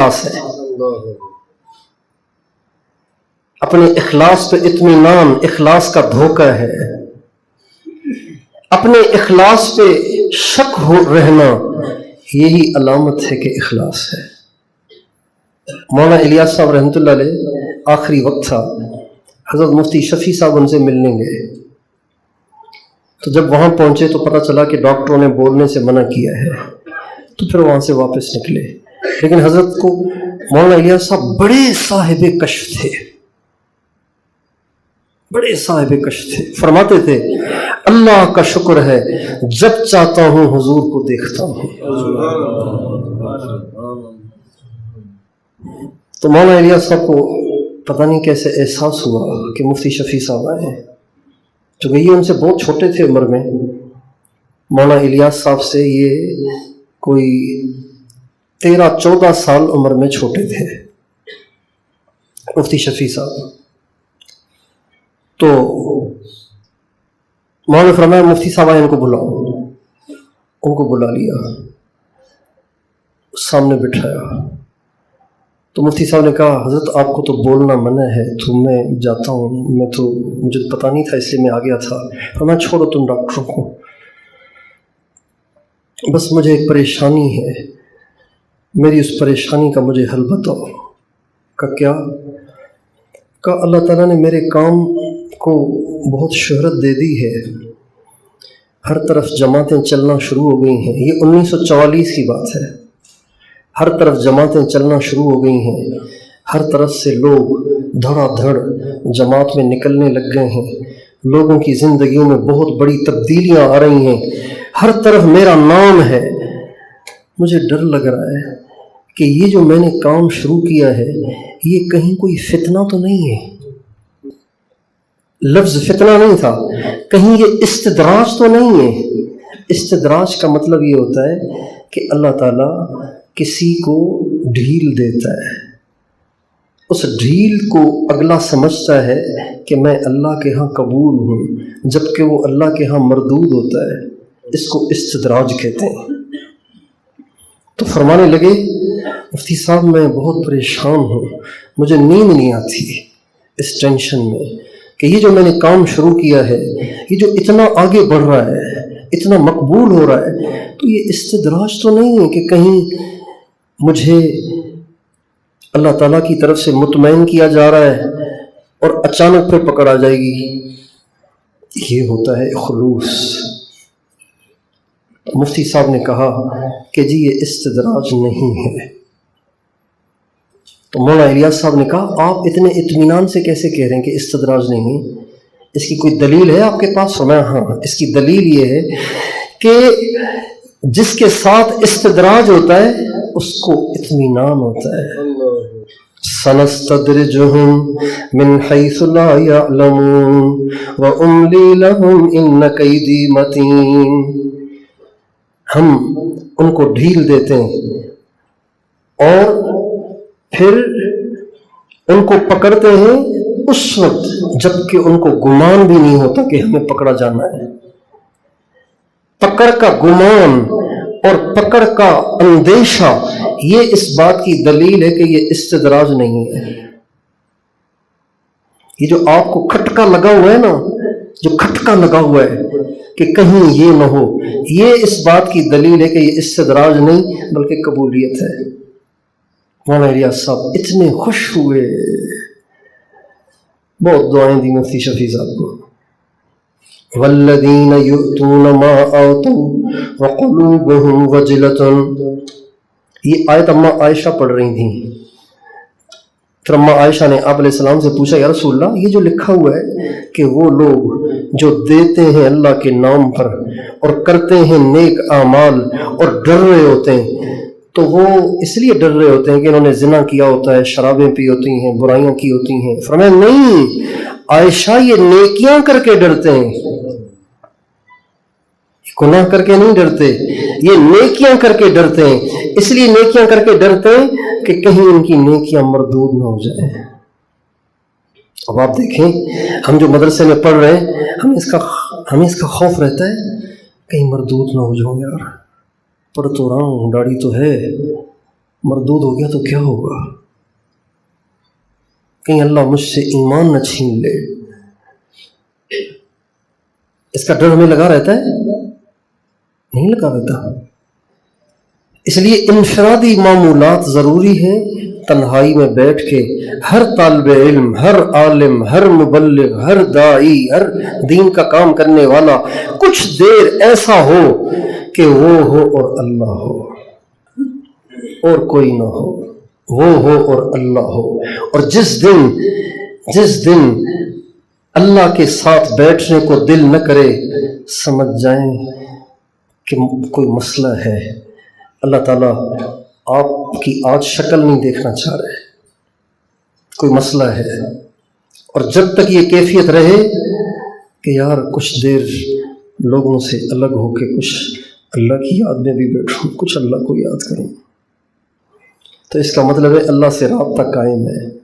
है। अपने इखलास पे इत्मीनान इखलास का धोखा है। अपने इखलास पे शक हो रहना यही अलामत है कि इखलास है। मौलाना इलियास साहब रहमतुल्लाह अलैह आखिरी वक्त था, हज़रत मुफ्ती शफी साहब उनसे मिलने गए। तो जब वहाँ पहुँचे तो पता चला कि डॉक्टरों ने बोलने से मना किया है, तो फिर वहाँ से वापस निकले। लेकिन हज़रत को मौलाना इलियास साहब बड़े साहिब कश्फ थे, बड़े साहिब कश्फ थे। फरमाते थे अल्लाह का शुक्र है जब चाहता हूँ हुजूर को देखता हूँ। तो मौलाना इलियास साहब को पता नहीं कैसे एहसास हुआ कि मुफ्ती शफी साहब आए, तो ये उनसे बहुत छोटे थे उम्र में। मौलाना इलियास साहब से ये कोई 13-14 साल उम्र में छोटे थे मुफ्ती शफी साहब। तो मौलाना फरमाया मुफ्ती साहब आए, इनको बुलाओ। उनको बुला लिया, सामने बिठाया। तो मुफ्ती साहब ने कहा हज़रत आपको तो बोलना मना है, तो मैं जाता हूँ, मुझे पता नहीं था इसलिए मैं आ गया था। फरमाया छोड़ो तुम डॉक्टरों को, बस मुझे एक परेशानी है, मेरी उस परेशानी का मुझे हल बताओ। का क्या? का अल्लाह ताला ने मेरे काम को बहुत शोहरत दे दी है, हर तरफ जमातें चलना शुरू हो गई हैं। ये 1944 की बात है। हर तरफ जमातें चलना शुरू हो गई हैं, हर तरफ से लोग धड़ाधड़ जमात में निकलने लग गए हैं। लोगों की ज़िंदगियों में बहुत बड़ी तब्दीलियां आ रही हैं, हर तरफ मेरा नाम है। मुझे डर लग रहा है कि ये जो मैंने काम शुरू किया है ये कहीं कोई फितना तो नहीं है। लफ्ज़ फितना नहीं था, कहीं ये इस्तदराज तो नहीं है। इस्तदराज का मतलब ये होता है कि अल्लाह ताला किसी को ढील देता है, उस ढील को अगला समझता है कि मैं अल्लाह के यहाँ कबूल हूँ, जबकि वो अल्लाह के यहाँ मरदूद होता है। इसको इस्तदराज कहते हैं। तो फरमाने लगे मुफ्ती साहब मैं बहुत परेशान हूँ, मुझे नींद नहीं आती इस टेंशन में कि ये जो मैंने काम शुरू किया है, ये जो इतना आगे बढ़ रहा है, इतना मकबूल हो रहा है, तो ये इस्तदराज तो नहीं है कि कहीं मुझे अल्लाह ताला की तरफ से मुतमईन किया जा रहा है और अचानक फिर पकड़ आ जाएगी। ये होता है खुलूस। तो मुफ्ती साहब ने कहा कि जी ये इस्तदराज नहीं है। तो मौलाना इलियास साहब ने कहा आप इतने इत्मीनान से कैसे कह रहे हैं कि इस्तदराज नहीं है, इसकी कोई दलील है आपके पास? फरमाया हाँ, इसकी दलील ये है कि जिसके साथ इस्तदराज होता है उसको इत्मीनान होता है। सनस्तद्रिजुहुम मिन हैसु ला यअलमून व उमली लहुम इन्न कैदी मतीन। हम उनको ढील देते हैं और फिर उनको पकड़ते हैं उस वक्त जबकि उनको गुमान भी नहीं होता कि हमें पकड़ा जाना है। पकड़ का गुमान और पकड़ का अंदेशा ये इस बात की दलील है कि ये इस्तदराज नहीं है। ये जो आपको खटका लगा हुआ है ना, जो खटका लगा हुआ है कि कहीं ये न हो, ये इस बात की दलील है कि ये इस्तदराज नहीं बल्कि कबूलियत है। मौलाना इलियास साहब इतने खुश हुए, बहुत दुआएं दी मुफ्ती शफी साहब को। वल्लदीन युतून मा आतू व क़ुलूबुहुम वजिलतुन। ये आयत अम्मा आयशा पढ़ रही थी। फिर अम्मा आयशा ने आप अलैहिस्सलाम से पूछा या रसूलल्लाह ये जो लिखा हुआ है कि वो लोग जो देते हैं अल्लाह के नाम पर और करते हैं नेक आमाल और डर रहे होते हैं, तो वो इसलिए डर रहे होते हैं कि इन्होंने जिना किया होता है, शराबें पी होती हैं, बुराइयां की होती हैं। फरमाया नहीं आयशा, ये नेकियां करके डरते हैं, गुनाह करके नहीं डरते, ये नेकियां करके डरते हैं। इसलिए नेकियां करके डरते हैं कि कहीं उनकी नेकियां मरदूद ना हो जाए। अब आप देखें हम जो मदरसे में पढ़ रहे हैं, हमें इसका खौफ रहता है कहीं मरदूद ना हो जाओ। यार पढ़ तो रहा हूँ, दाढ़ी तो है, مردود ہو گیا تو کیا ہوگا؟ کہیں اللہ مجھ سے ایمان نہ چھین لے، اس کا ڈر ہمیں لگا رہتا ہے؟ نہیں لگا رہتا۔ اس لیے انفرادی معمولات ضروری ہیں۔ تنہائی میں بیٹھ کے ہر طالب علم، ہر عالم، ہر مبلغ، ہر داعی، ہر دین کا کام کرنے والا کچھ دیر ایسا ہو کہ وہ ہو اور اللہ ہو، اور کوئی نہ ہو، وہ ہو اور اللہ ہو۔ اور جس دن اللہ کے ساتھ بیٹھنے کو دل نہ کرے، سمجھ جائیں کہ کوئی مسئلہ ہے۔ اللہ تعالیٰ آپ کی آج شکل نہیں دیکھنا چاہ رہے، کوئی مسئلہ ہے۔ اور جب تک یہ کیفیت رہے کہ یار کچھ دیر لوگوں سے الگ ہو کے کچھ اللہ کی یاد میں بھی بیٹھوں، کچھ اللہ کو یاد کروں، تو اس کا مطلب ہے اللہ سے رابطہ قائم ہے۔